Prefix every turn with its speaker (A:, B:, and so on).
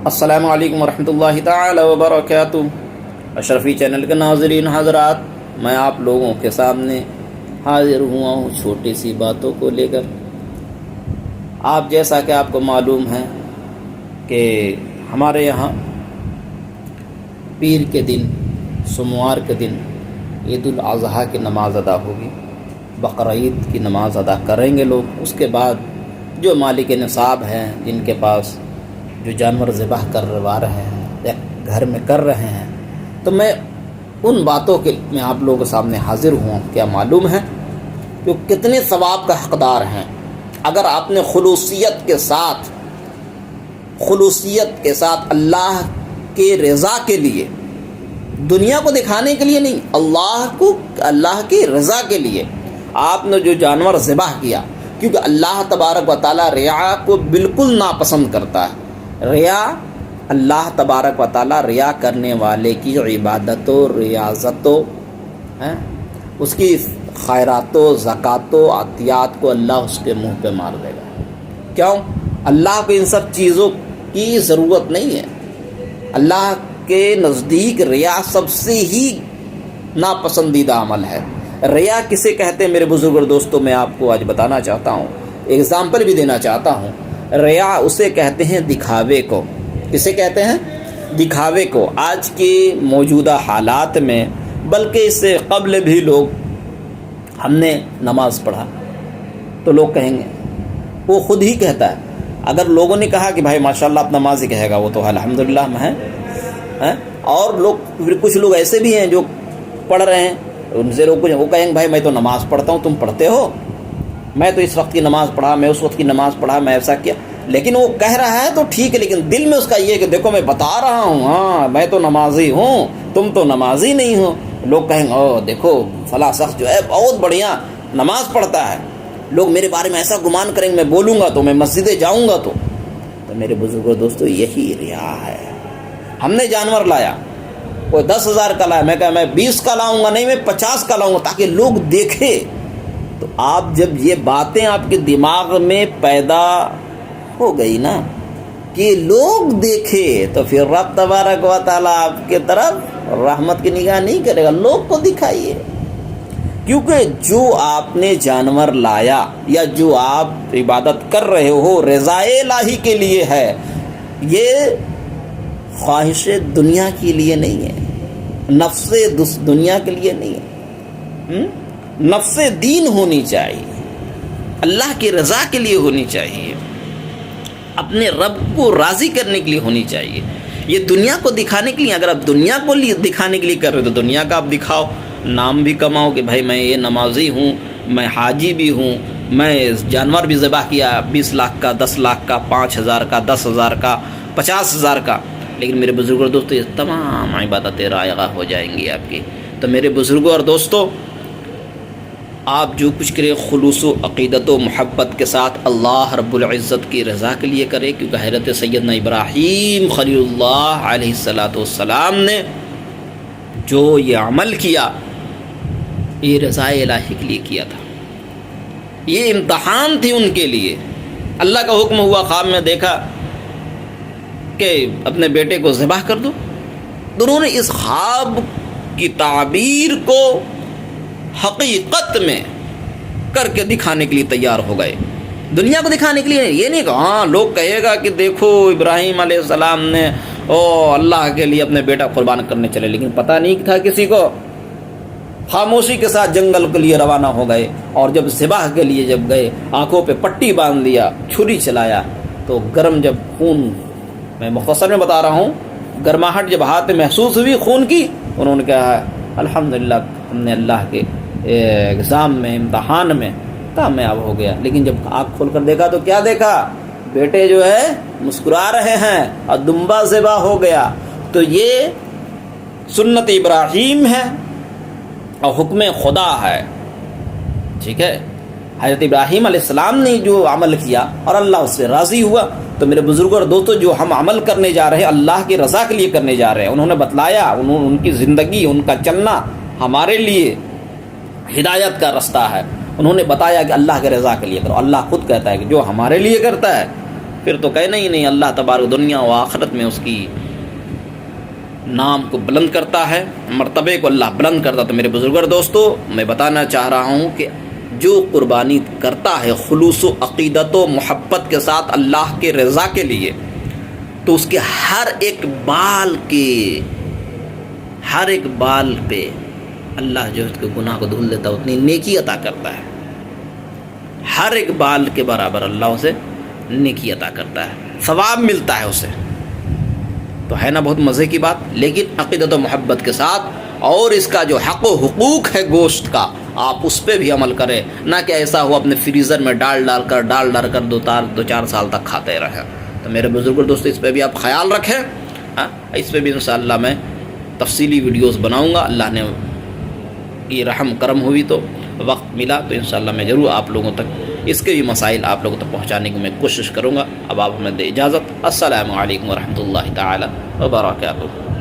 A: السلام علیکم ورحمۃ اللہ تعالی وبرکاتہ۔ اشرفی چینل کے ناظرین حضرات، میں آپ لوگوں کے سامنے حاضر ہوا ہوں چھوٹی سی باتوں کو لے کر۔ آپ جیسا کہ آپ کو معلوم ہے کہ ہمارے یہاں پیر کے دن، سوموار کے دن عید الاضحیٰ کی نماز ادا ہوگی، بقرعید کی نماز ادا کریں گے لوگ۔ اس کے بعد جو مالک نصاب ہیں، جن کے پاس جو جانور ذبح کروا رہے ہیں یا گھر میں کر رہے ہیں، تو میں ان باتوں کے میں آپ لوگوں کے سامنے حاضر ہوں۔ کیا معلوم ہے کہ کتنے ثواب کا حقدار ہیں اگر آپ نے خلوصیت کے ساتھ اللہ کے رضا کے لیے، دنیا کو دکھانے کے لیے نہیں، اللہ کی رضا کے لیے آپ نے جو جانور ذبح کیا، کیونکہ اللہ تبارک و تعالیٰ ریا کو بالکل ناپسند کرتا ہے۔ ریا، اللہ تبارک و تعالیٰ ریا کرنے والے کی عبادت و ریاضت و اس کی خیرات و زکوٰۃ و عطیات کو اللہ اس کے منہ پہ مار دے گا۔ کیوں؟ اللہ کو ان سب چیزوں کی ضرورت نہیں ہے۔ اللہ کے نزدیک ریا سب سے ہی ناپسندیدہ عمل ہے۔ ریا کسے کہتے ہیں میرے بزرگ اور دوستوں، میں آپ کو آج بتانا چاہتا ہوں، ایگزامپل بھی دینا چاہتا ہوں۔ ریا اسے کہتے ہیں دکھاوے کو۔ کسے کہتے ہیں؟ دکھاوے کو۔ آج کے موجودہ حالات میں، بلکہ اس سے قبل بھی لوگ، ہم نے نماز پڑھا تو لوگ کہیں گے، وہ خود ہی کہتا ہے۔ اگر لوگوں نے کہا کہ بھائی ماشاءاللہ آپ نماز ہی کہے گا، وہ تو الحمدللہ میں ہے۔ اور کچھ لوگ ایسے بھی ہیں جو پڑھ رہے ہیں، ان سے لوگ وہ کہیں گے بھائی میں تو نماز پڑھتا ہوں، تم پڑھتے ہو؟ میں تو اس وقت کی نماز پڑھا، میں اس وقت کی نماز پڑھا، میں ایسا کیا۔ لیکن وہ کہہ رہا ہے تو ٹھیک ہے، لیکن دل میں اس کا یہ ہے کہ دیکھو میں بتا رہا ہوں، ہاں میں تو نمازی ہوں، تم تو نمازی نہیں ہو۔ لوگ کہیں گے او دیکھو فلاں شخص جو ہے بہت بڑھیا نماز پڑھتا ہے، لوگ میرے بارے میں ایسا گمان کریں گے، میں بولوں گا تو، میں مسجدیں جاؤں گا تو میرے بزرگوں دوستو یہی ریا ہے۔ ہم نے جانور لایا، کوئی 10,000 کا لایا، میں کہا میں 20 کا لاؤں گا، نہیں میں 50 کا لاؤں گا تاکہ لوگ دیکھے۔ تو آپ جب یہ باتیں آپ کے دماغ میں پیدا ہو گئی نا کہ لوگ دیکھے، تو پھر رب تبارک و تعالیٰ آپ کے طرف رحمت کی نگاہ نہیں کرے گا، لوگ کو دکھائیے۔ کیونکہ جو آپ نے جانور لایا یا جو آپ عبادت کر رہے ہو رضائے الہی کے لیے ہے، یہ خواہش دنیا کے لیے نہیں ہے، نفس دنیا کے لیے نہیں ہے، نفس دین ہونی چاہیے، اللہ کی رضا کے لیے ہونی چاہیے، اپنے رب کو راضی کرنے کے لیے ہونی چاہیے۔ یہ دنیا کو دکھانے کے لیے، اگر آپ دنیا کو دکھانے کے لیے کر رہے ہو تو دنیا کا آپ دکھاؤ، نام بھی کماؤ کہ بھائی میں یہ نمازی ہوں، میں حاجی بھی ہوں، میں جانور بھی ذبح کیا 20 لاکھ کا، 10 لاکھ کا، 5,000 کا، 10,000 کا، 50,000 کا۔ لیکن میرے بزرگوں اور دوستوں، یہ تمام عبادتیں رائگاں ہو جائیں گی آپ کی۔ تو میرے بزرگوں اور دوستوں، آپ جو کچھ کریں خلوص و عقیدت و محبت کے ساتھ اللہ رب العزت کی رضا کے لیے کریں، کیونکہ حضرت سیدنا ابراہیم خلیل اللہ علیہ السلام نے جو یہ عمل کیا، یہ رضا الہی کے لیے کیا تھا، یہ امتحان تھی ان کے لیے۔ اللہ کا حکم ہوا، خواب میں دیکھا کہ اپنے بیٹے کو ذبح کر دو، تو انہوں نے اس خواب کی تعبیر کو حقیقت میں کر کے دکھانے کے لیے تیار ہو گئے، دنیا کو دکھانے کے لیے۔ یہ نہیں کہ ہاں لوگ کہے گا کہ دیکھو ابراہیم علیہ السلام نے اللہ کے لیے اپنے بیٹا قربان کرنے چلے، لیکن پتہ نہیں تھا کسی کو، خاموشی کے ساتھ جنگل کے لیے روانہ ہو گئے، اور جب ذبح کے لیے جب گئے، آنکھوں پہ پٹی باندھ لیا، چھری چلایا، تو گرم جب خون، میں مختصر میں بتا رہا ہوں، گرماہٹ جب ہاتھ میں محسوس ہوئی خون کی، انہوں نے کہا الحمدللہ ہم نے اللہ کے ایگزام میں، امتحان میں کامیاب ہو گیا۔ لیکن جب آنکھ کھول کر دیکھا تو کیا دیکھا؟ بیٹے جو ہے مسکرا رہے ہیں اور دمبا ذبح ہو گیا۔ تو یہ سنت ابراہیم ہے اور حکم خدا ہے، ٹھیک ہے۔ حضرت ابراہیم علیہ السلام نے جو عمل کیا اور اللہ اس سے راضی ہوا۔ تو میرے بزرگوں اور دوستوں، جو ہم عمل کرنے جا رہے ہیں اللہ کی رضا کے لیے کرنے جا رہے ہیں، انہوں نے بتلایا، ان کی زندگی، ان کا چلنا ہمارے لیے ہدایت کا رستہ ہے۔ انہوں نے بتایا کہ اللہ کے رضا کے لیے کرو۔ اللہ خود کہتا ہے کہ جو ہمارے لیے کرتا ہے پھر تو کہنا ہی نہیں. اللہ تبارک دنیا و آخرت میں اس کی نام کو بلند کرتا ہے, مرتبے کو اللہ بلند کرتا. تو میرے بزرگ اور دوستو, میں بتانا چاہ رہا ہوں کہ جو قربانی کرتا ہے خلوص و عقیدت و محبت کے ساتھ اللہ کے رضا کے لیے, تو اس کے ہر ایک بال پہ اللہ جو اس کے گناہ کو دھل دیتا ہے, اتنی نیکی عطا کرتا ہے. ہر ایک بال کے برابر اللہ اسے نیکی عطا کرتا ہے, ثواب ملتا ہے اسے. تو ہے نا بہت مزے کی بات. لیکن عقیدت و محبت کے ساتھ, اور اس کا جو حق و حقوق ہے گوشت کا, آپ اس پہ بھی عمل کریں, نہ کہ ایسا ہو اپنے فریزر میں ڈال کر دو چار سال تک کھاتے رہیں. تو میرے بزرگ دوستو, اس پہ بھی آپ خیال رکھیں. اس پہ بھی انشاءاللہ میں تفصیلی ویڈیوز بناؤں گا. اللہ نے یہ رحم کرم ہوئی تو وقت ملا تو انشاءاللہ میں ضرور آپ لوگوں تک اس کے بھی مسائل آپ لوگوں تک پہنچانے کی میں کوشش کروں گا. اب آپ ہمیں دے اجازت. السلام علیکم ورحمۃ اللہ تعالی وبرکاتہ.